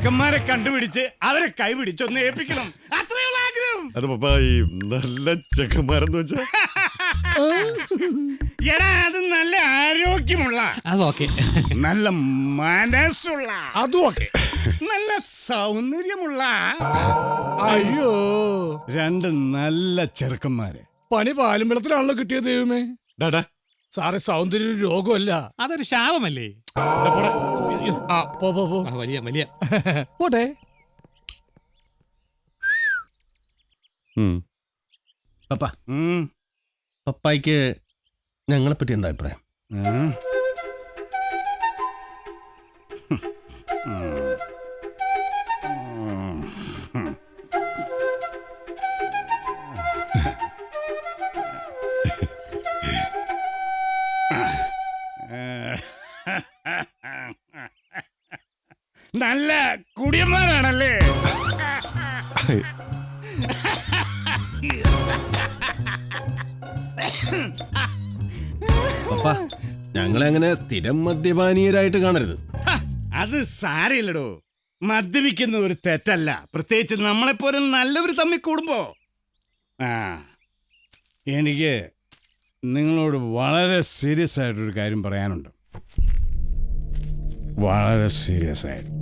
ചെക്കന്മാരെ കണ്ടുപിടിച്ച് അവരെ കൈ പിടിച്ചൊന്ന് ഏൽപ്പിക്കണം. അത്രയുള്ള ആഗ്രഹം. അത് പപ്പ ഈ നല്ല ചെക്കന്മാരെന്ന് വെച്ചാ എടാ അത് നല്ല ആരോഗ്യമുള്ള, അതൊക്കെ നല്ല മനസ്സുള്ള, അതും ഒക്കെ നല്ല സൗന്ദര്യമുള്ള അയ്യോ രണ്ട് നല്ല ചെറുക്കന്മാര്. പണി പാലും വെള്ളത്തിലാണല്ലോ കിട്ടിയത് ദൈവമേ. ഡാടാ സാറേ സൗന്ദര്യ രോഗമല്ല, അതൊരു ശാപമല്ലേ? ആ, പോ, പോ, പോ. വലിയ വലിയ പോട്ടെ. പപ്പ ഉം. പപ്പായ്ക്ക് ഞങ്ങളെ പറ്റി എന്താ അഭിപ്രായം? ഉം. നല്ല കുടിയന്മാരാണല്ലേ? പപ്പ ഞങ്ങളെ അങ്ങനെ സ്ഥിരം മദ്യപാനീയരായിട്ട് കാണരുത്. അത് സാരയില്ലടോ. മദ്യപിക്കുന്ന ഒരു തെറ്റല്ല, പ്രത്യേകിച്ച് നമ്മളെപ്പോലെ നല്ലവർ തമ്മിൽ കൂടുമ്പോ. ആ എനിക്ക് നിങ്ങളോട് വളരെ സീരിയസ് ആയിട്ടൊരു കാര്യം പറയാനുണ്ട്. വളരെ സീരിയസ് ആയിട്ട്.